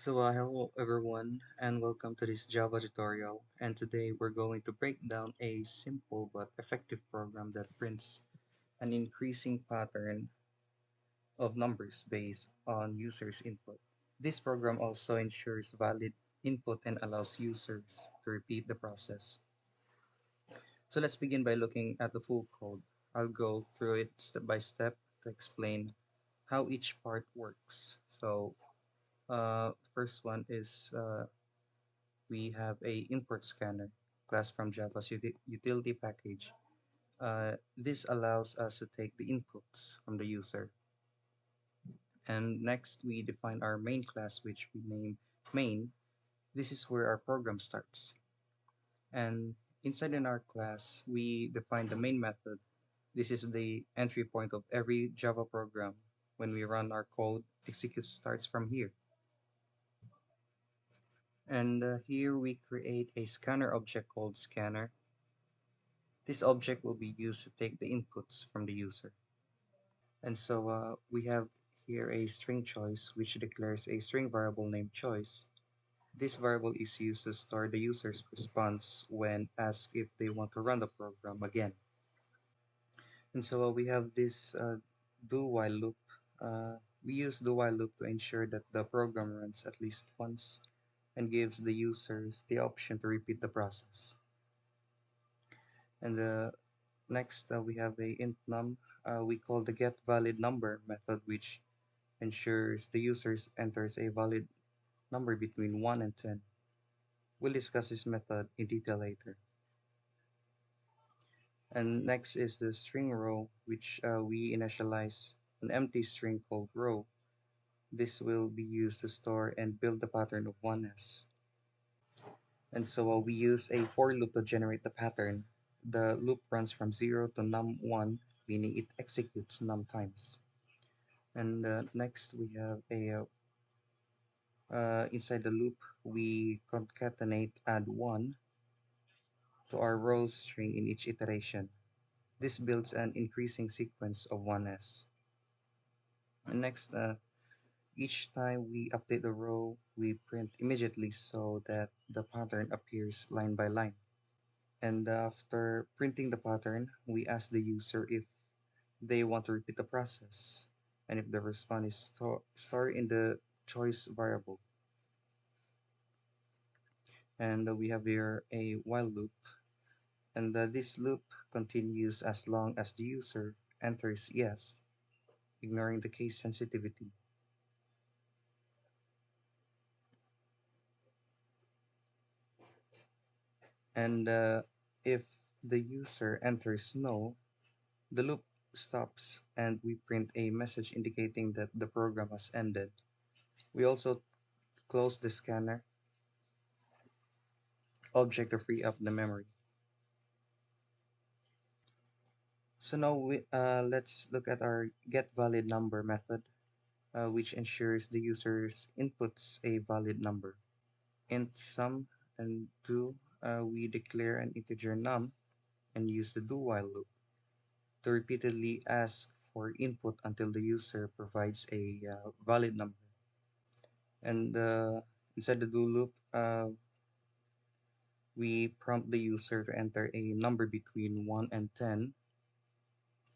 Hello everyone and welcome to this Java tutorial, and today we're going to break down a simple but effective program that prints an increasing pattern of numbers based on users' input. This program also ensures valid input and allows users to repeat the process. So let's begin by looking at the full code. I'll go through it step by step to explain how each part works. First one is we have a import scanner class from Java's utility package. This allows us to take the inputs from the user. And next, we define our main class, which we name main. This is where our program starts. And inside in our class, we define the main method. This is the entry point of every Java program. When we run our code, execute starts from here. And here we create a scanner object called scanner. This object will be used to take the inputs from the user. And we have here a string choice, which declares a string variable named choice. This variable is used to store the user's response when asked if they want to run the program again. We have this do while loop. Uh, we use do while loop to ensure that the program runs at least once and gives the users the option to repeat the process. And next, we have a int num. We call the get valid number method, which ensures the user enters a valid number between 1 and 10. We'll discuss this method in detail later. And next is the string row, which we initialize an empty string called row. This will be used to store and build the pattern of 1s. We use a for loop to generate the pattern. The loop runs from 0 to num1, meaning it executes num times. And next we have a inside the loop, we concatenate add 1 to our rows string in each iteration. This builds an increasing sequence of 1s. And next, each time we update the row, we print immediately so that the pattern appears line by line. And after printing the pattern, we ask the user if they want to repeat the process, and if the response is stored in the choice variable. And we have here a while loop, and this loop continues as long as the user enters yes, ignoring the case sensitivity. And if the user enters no, the loop stops and we print a message indicating that the program has ended. We also close the scanner object to free up the memory. So now let's look at our get valid number method, which ensures the user's inputs a valid number. Int sum and do, we declare an integer num and use the do while loop to repeatedly ask for input until the user provides a valid number. And inside the do loop, we prompt the user to enter a number between 1 and 10.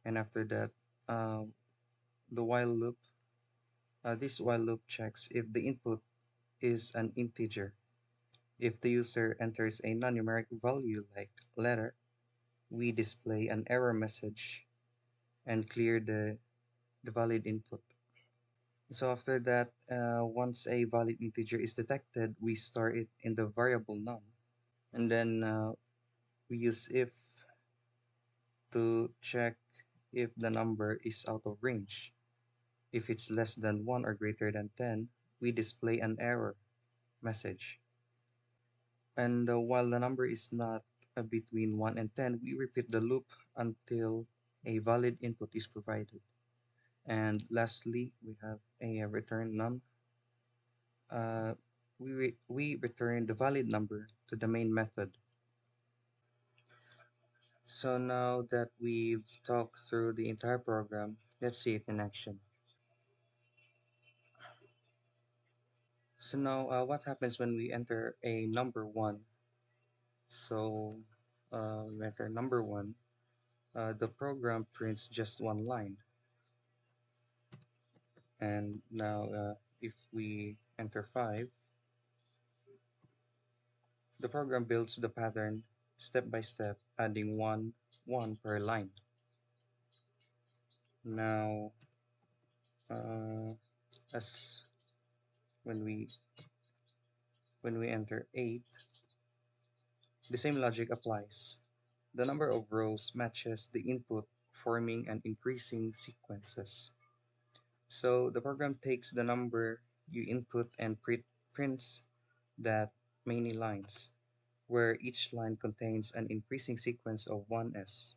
And after that, uh, the while loop, this while loop checks if the input is an integer. If the user enters a non-numeric value like letter, we display an error message and clear the valid input. So after that, once a valid integer is detected, we store it in the variable num. And then we use if to check if the number is out of range. If it's less than 1 or greater than 10, we display an error message. And while the number is not between 1 and 10, we repeat the loop until a valid input is provided. And lastly, we have a return num. We return the valid number to the main method. So now that we've talked through the entire program, let's see it in action. So now, what happens when we enter a number one? So we enter number one. The program prints just one line. And now, if we enter five, the program builds the pattern step by step, adding one per line. Now, uh, as when we enter eight, the same logic applies. The number of rows matches the input, forming an increasing sequences. So the program takes the number you input and prints that many lines, where each line contains an increasing sequence of 1s.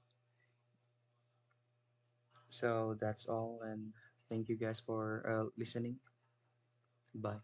So that's all, and thank you guys for listening. Bye.